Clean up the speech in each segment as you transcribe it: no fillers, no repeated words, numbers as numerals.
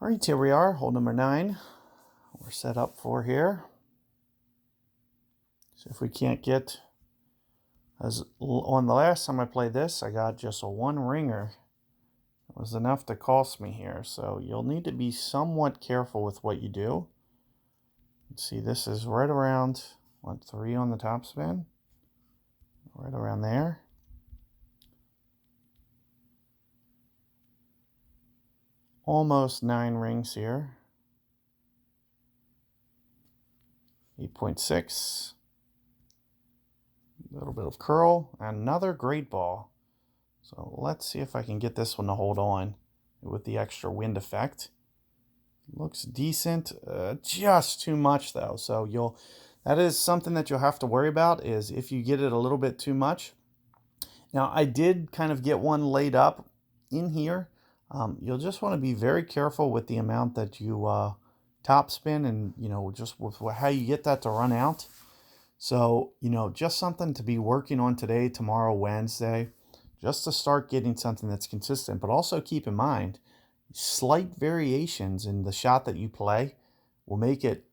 All right, here we are, hole number 9. We're set up for here. So if we can't get, as on the last time I played this, I got just a 1 ringer. It was enough to cost me here. So you'll need to be somewhat careful with what you do. See, this is right around 3 on the top spin. Right around there. Almost 9 rings here. 8.6. A little bit of curl. Another great ball. So let's see if I can get this one to hold on with the extra wind effect. Looks decent. Just too much though. So that is something that you'll have to worry about, is if you get it a little bit too much. Now I did kind of get one laid up in here. You'll just want to be very careful with the amount that you top spin, and just with how you get that to run out. So just something to be working on today, tomorrow, Wednesday, just to start getting something that's consistent. But also keep in mind, slight variations in the shot that you play will make it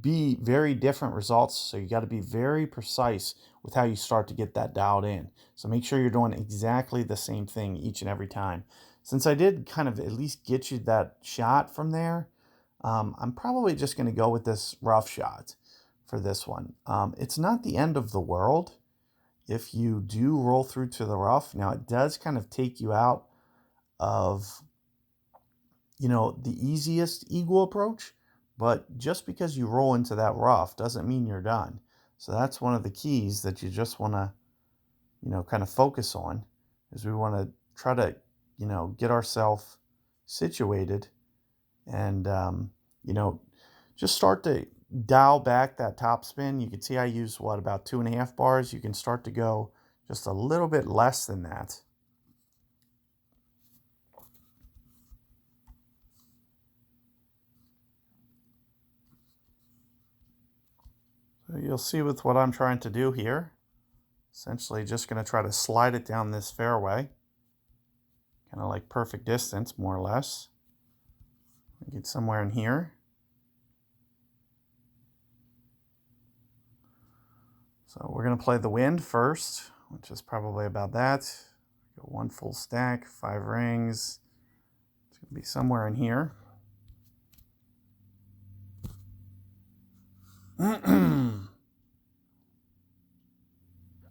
be very different results. So you got to be very precise with how you start to get that dialed in. So make sure you're doing exactly the same thing each and every time. Since I did kind of at least get you that shot from there, I'm probably just going to go with this rough shot for this one. It's not the end of the world if you do roll through to the rough. Now it does kind of take you out of the easiest eagle approach, but just because you roll into that rough doesn't mean you're done. So that's one of the keys that you just want to kind of focus on, is we want to try to get ourselves situated and just start to dial back that top spin. You can see I use about 2.5 bars. You can start to go just a little bit less than that. So you'll see with what I'm trying to do here, essentially just going to try to slide it down this fairway, kind of like perfect distance, more or less. Get somewhere in here. So we're going to play the wind first, which is probably about that. Go 1 full stack, 5 rings. It's going to be somewhere in here.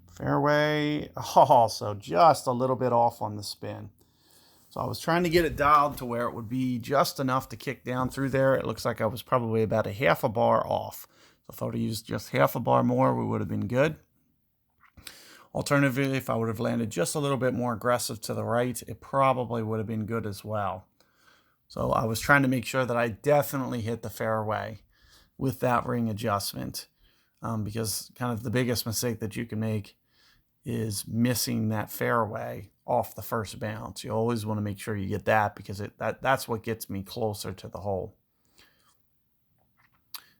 Fairway. Oh, so just a little bit off on the spin. So I was trying to get it dialed to where it would be just enough to kick down through there. It looks like I was probably about a 1/2 bar off. So if I would have used just 1/2 bar more, we would have been good. Alternatively, if I would have landed just a little bit more aggressive to the right, it probably would have been good as well. So I was trying to make sure that I definitely hit the fairway with that ring adjustment, because kind of the biggest mistake that you can make is missing that fairway off the first bounce. You always want to make sure you get that, because that's what gets me closer to the hole.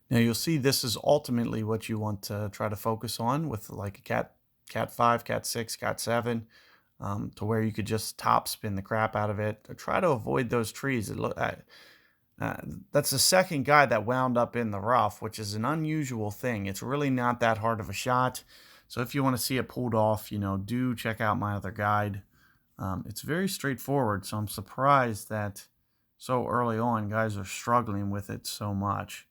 Now you'll see this is ultimately what you want to try to focus on with like a cat 5, cat 6, cat 7, to where you could just top spin the crap out of it. Try to avoid those trees. That's the second guy that wound up in the rough, which is an unusual thing. It's really not that hard of a shot. So if you want to see it pulled off, do check out my other guide. It's very straightforward, so I'm surprised that so early on guys are struggling with it so much.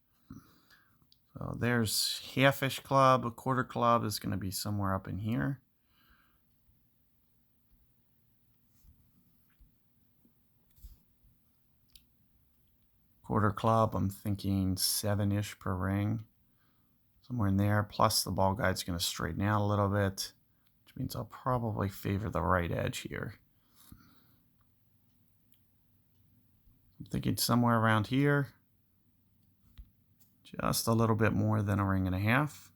So there's half-ish club. A quarter club is going to be somewhere up in here. Quarter club, I'm thinking 7-ish per ring. Somewhere in there, plus the ball guide's going to straighten out a little bit, which means I'll probably favor the right edge here. I'm thinking somewhere around here, just a little bit more than 1.5 rings.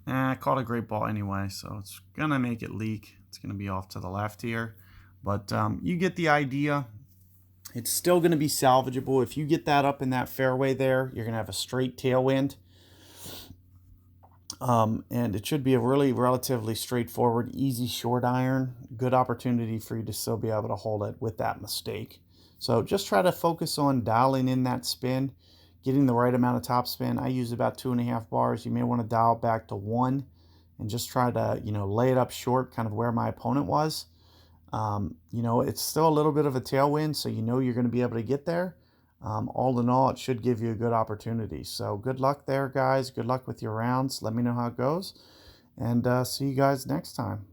I caught a great ball anyway, so it's going to make it leak. It's going to be off to the left here, but you get the idea. It's still going to be salvageable. If you get that up in that fairway there, you're going to have a straight tailwind. And it should be a really relatively straightforward, easy short iron. Good opportunity for you to still be able to hold it with that mistake. So just try to focus on dialing in that spin, getting the right amount of top spin. I use about 2.5 bars. You may want to dial back to 1 and just try to, lay it up short, kind of where my opponent was. It's still a little bit of a tailwind, so you're going to be able to get there. All in all, it should give you a good opportunity. So good luck there, guys. Good luck with your rounds. Let me know how it goes, and see you guys next time.